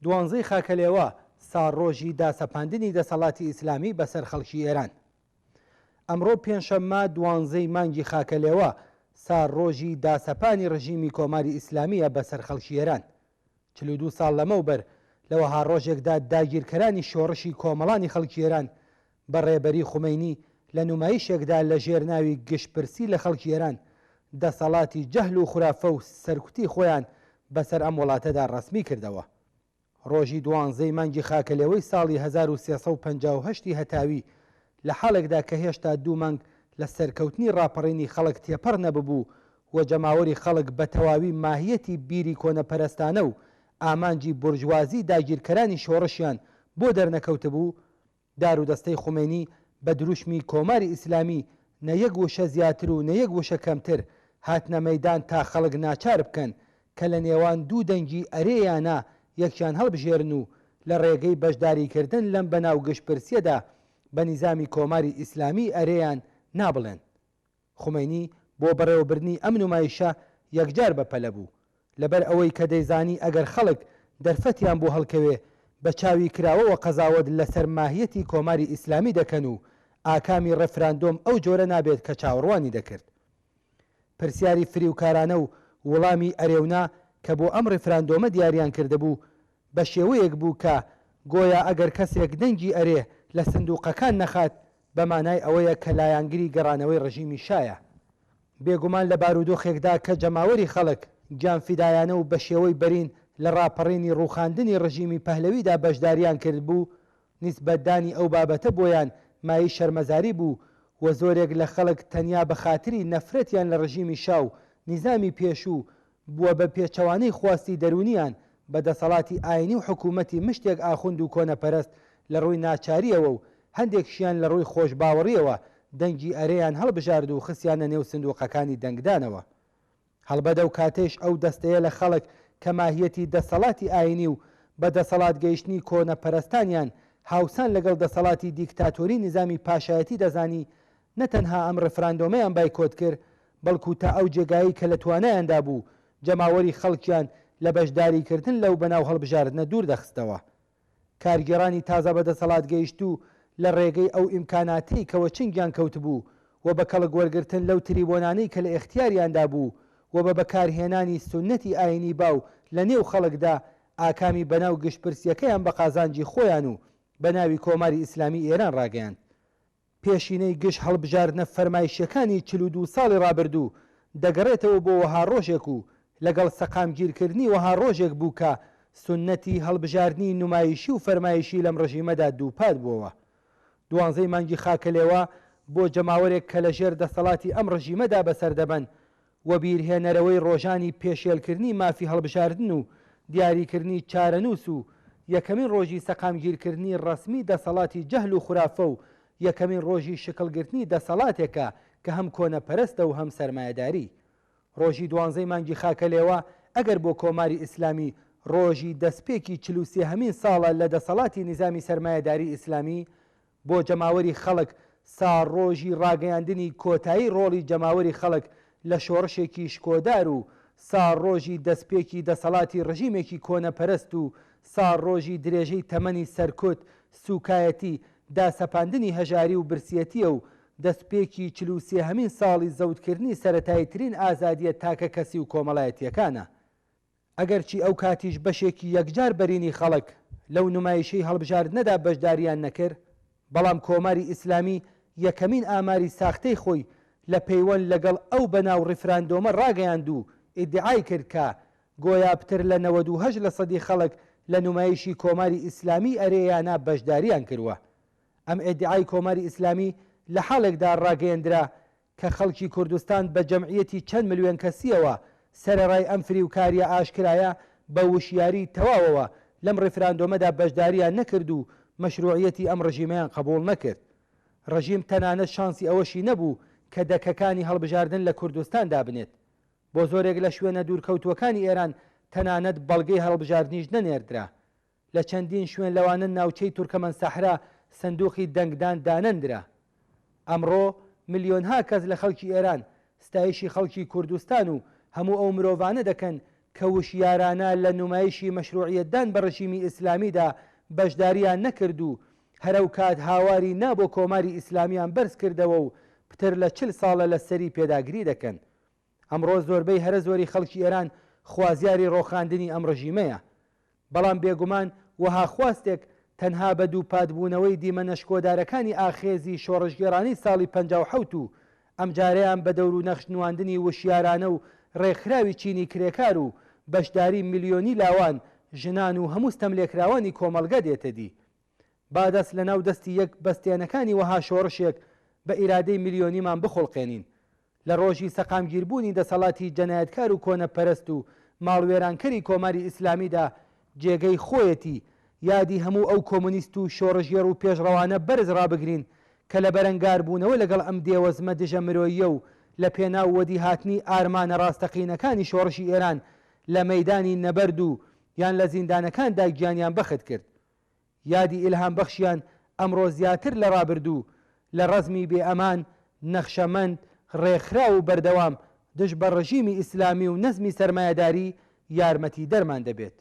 12 خاکەلێوە ساڕۆژی داسەپاندنی دەسەڵاتی ئیسلامی بەسەر خەڵکی ئێران. ئەمڕۆ پێنجشەممە 12 مانگی خاکەلێوە ساڕۆژی داسەپانی ڕژیمی کۆماری ئیسلامیە بەسەر خەڵکی ئێران. 42 ساڵ لەمەوبەر لەوەها ڕۆژێکدا داگیرکەرانی شۆڕشی کۆمەڵانی خەڵکی ئێران بە ڕێبەری خومەینی لە نمایشێکدا لە ژێرناوی گشتپرسی لە خەڵکی ئێران دەسەڵاتی جەهل و خورافە و سەرکوتی خۆیان بەسەر ئەم وڵاتەدا ڕەسمی کردەوە. ڕۆژی 12 مانگی خاکەلێوەی ساڵی 1358 هەتاوی لە حاڵێکدا کە هێشتا 2 مانگ لە سەرکەوتنی ڕاپەڕینی خەڵک تێپەڕ نەببوو و جەماوەری خەڵک بە تەواوی ماهیەتی بیری کۆنەپەرستانە و ئامانجی بورژوازی داگیرکەرانی شۆڕشیان بۆ دەرنەکەوتە بوو، دار و دەستەی خومێنی بە دروشمی کۆماری ئیسلامی نەیەک وشە زیاتر و نەیەک وشە کەمتر هاتنە مەیدان تا خەڵک ناچار بکەن کە لە نێوان دوو دەنگی ئەرێیانە یەکیان هەڵبژێرن و لە ڕێگەی بەشداریکردن لەم بەناو گشتپرسیەدا بە نیزامی کۆماری ئیسلامی ئەرێیان نابڵێن. خومەینی بۆ بەڕێوەبردنی ئەم نمایشە یەکجار بەپەلە بوو لەبەر ئەوەی کە دەیزانی ئەگەر خەڵک دەرفەتیان بۆ هەڵکەوێ بە چاوی کراوەوە قەزاوت لەسەر ماهیەتی کۆماری ئیسلامی دەکەن و ئاکامی ڕێفراندۆم ئەو جۆرە نابێت کە چاوەڕوانی دەکرد. پرسیاری فریوکارانە و وەڵامی ئەرێونا کە بۆ ئەم ڕێفراندۆمە دیاریان کردهبوو بە شێوەیەک بوو کە گۆیا ئەگەر کەسێک دەنگی ئەرێ لە سندوقەکان نەخات بەمانای ئەوەیە کە لایەنگری گەڕانەوەی ڕژیمی شایە. بێگومان لە بارودۆخێکدا کە جەماوەری خەڵک گیانفیدایانە و بە شێوەی بەرین لە ڕاپەڕینی ڕووخاندنی ڕژیمی پەهلەویدا بەشداریان کرد بوو، نیسبەتدانی ئەو بابەتە بۆیان مای شەرمەزاری بوو و زۆرێک لە خەڵک تەنیا بە خاتری نەفرەتیان لە ڕژیمی شاو نیزامی پێشوو بووە بە پێچەوانەی خواستی دەرونیان بە دەسەڵاتی ئاینی و حکوومەتی مشتێک ئاخوند و کۆنەپەرست لە ڕووی ناچاریەوە و هەندێکشیان لە ڕووی خۆشباوەڕیەوە دەنگی ئەرێیان هەڵبژارد و خستیانە نێو سندوقەکانی دەنگدانەوە. هەڵبەدە و کاتێش ئەو دەستەیە لە خەڵک کە ماهیەتی دەسەڵاتی ئاینی و بە دەسەڵات گەیشتنی کۆنەپەرستانیان هاوسان لەگەڵ دەسەڵاتی دیکتاتۆری نظامی پاشایەتی دەزانی، نەتەنها ئەم ڕێفراندۆمەیان بایکۆت کرد، بەڵکو تا ئەو جێگایی کە لە توانایاندا بوو جەماوەری خەڵکیان لە بەشداریکردن لەو بەناو هەڵبژاردنە دوور دەخستەوە. کارگێڕانی تازە بە دەسەڵات گەیشت و لە ڕێگەی ئەو ئیمکاناتی کەوە چنگیان کەوت بوو و بە کەڵک وەرگرتن لەو تریبۆنانەی کە لە ئیختیاریاندا بوو و بە بەکارهێنانی سونەتی ئاینی باو لە نێو خەڵکدا ئاکامی بەناو گشتپرسیەکەیان بە قازانجی خۆیان و بە ناوی کۆماری ئیسلامی ئێران ڕاگەیاند. پێشینەی گشت هەڵبژاردنە فەرمایشەکانی 42 ساڵی ڕابردوو دەگەڕێتەوە بۆ وەها ڕۆژێک و لەگەڵ سەقامگیرکردنی وەها ڕۆژێک بوو کە سونەتی هەڵبژاردننی نمایشی و فەرمایشی لەم ڕژیمەدا دووپات بووەوە. 12 مانگی خاکەلێوە بۆ جەماوەرێک کە لە ژێر دەسەڵاتی ئەم ڕژیمەدا بەسەردەبەن و بیرهێنەرەوەی ڕۆژانی پێشێلکردنی مافی هەڵبژاردن و دیاریکردنی چارەنووس و یەکەمین ڕۆژی سەقامگیرکردنی ڕەسمی دەسەڵاتی جەهل و خورافە و یەکەمین ڕۆژی شکلگرتنی دەسەڵاتێکە کە هەم کۆنەپەرستە و هەم سەرمایەداری. ڕۆژی 12 مانگی خاکەلێوە ئەگەر بۆ کۆماری ئیسلامی ڕۆژی دەستپێکی 43هەمین ساڵە لە دەسەڵاتی نظامی سەرمایەداری ئیسلامی، بۆ جەماوەری خەڵک ساڕۆژی ڕاگەیاندنی کۆتایی ڕۆڵی جەماوەری خەڵک لە شۆڕشێکی شکۆدار و ساڕۆژی دەستپێکی دەسەڵاتی ڕژیمێکی کۆنەپەرست و ساڕۆژی درێژەی تەمەنی سەرکۆت سوکایەتی داسەپاندنی هەژاری و برسیەتیە و دەستپێکی 43هەمین ساڵی زەوتکردنی سەرەتاییترین ئازادیە تاکە کەسی و کۆمەڵایەتیەکانە. ئەگەرچی ئەو کاتیش بەشێکی یەکجار بەرینی خەڵک لەو نمایشەی هەڵبژاردنەدا بەشداریان نەکرد، بەڵام کۆماری ئیسلامی یەکەمین ئاماری ساختەی خۆی لە پەیوەند لەگەڵ ئەو بەناو ڕێفراندۆمە ڕاگەیاند و ئیدعای کرد کە گۆیا پتر لە 98% خەڵک لە نمایشی کۆماری ئیسلامی ئەرێیانە بەشداریان کردووە. ئەم ئیدعای کۆماری ئیسلامی لە حاڵێکدا ڕاگەیەندرا کە خەڵکی کوردستان بە جەمعیەتی چەند ملیۆن کەسیەوە سەرەڕای ئەم فریوکاریە ئاشکرایە بە وشیاری تەواوەوە لەم ڕێفراندۆمەدا بەشداریان نەکرد و مەشروعیەتی ئەم ڕژیمەیان قبول نەکرد. ڕژیم تەنانەت شانسی ئەوەشی نەبوو کە دەکەکانی هەڵبژاردن لە کوردستان دابنێت. بۆ زۆرێک لە شوێنە دوورکەوتوەکانی ئێران تەنانەت بەڵگەی هەڵبژاردنیش نەنێردرا. لە چەندین شوێن لەوانە ناوچەی تورکەمەن سەحرا سندوقی دەنگدان دانەندرا. ئەمڕۆ ملیۆنها کەس لە خەڵکی ئێران ستایشی خەڵکی کوردستان و هەموو ئەو مرۆڤانە دەکەن کە وشیارانە لە نمایشی مەشروعیەتدان بە ڕژیمی ئیسلامیدا بەشداریان نەکرد و هەرەو کات هاواری نابۆ کۆماری ئیسلامیان بەرز کردەوە و پتر لە 40 ساڵە لە سەری پێداگری دەکەن. ئەمڕۆ زۆربەی هەرە زۆری خەڵکی ئێران خوازیاری ڕۆخاندنی ئەم ڕژیمەیە، بەڵام بێگومان وەها خواستێک تەنها بە دووپاتبوونەوەی دیمە نەشکۆدارەکانی ئاخێزی شۆڕژگێڕانی ساڵی 57 و ئەم جارەیان بە دەور و نەخشنواندنی وشیارانە و ڕێکخراوی چینی کرێکار و بەشداری میلیۆنی لاوان ژنان و هەموو ستەملێکراوانی کۆمەڵگە دێتە دی. با دەست لە ناو دەستی یەک بەستێنەکانی وەها شۆڕشێک بە ئیرادەی میلیۆنیمان بخۆڵقێنین. لە ڕۆژی سەقامگیربوونی دەسەڵاتی جەنایەتکار و کۆنەپەرست و ماڵوێرانکەری کۆماری ئیسلامیدا جێگەی خۆیەتی یادی هەموو ئەو کۆمونیست و شۆڕژێر و پێشڕەوانە بەرز ڕابگرین کە لە بەرەنگاربوونەوە لەگەڵ ئەم دێوەزمە دژە مرۆییە و لە پێناو وەدی هاتنی ئارمانە ڕاستەقینەکانی شۆڕشی ئێران لە مەیدانی نەبەرد و یان لە زیندانەکاندا گیانیان بەخت کرد. یادی ئیلهام بەخشیان ئەمڕۆ زیاتر لە ڕابردوو لە ڕەزمی بێئەمان نەخشەمەند ڕێکخرا و بەردەوام دژ بە ڕژیمی ئیسلامی و نەزمی سەرمایەداری یارمەتی دەرمان دەبێت.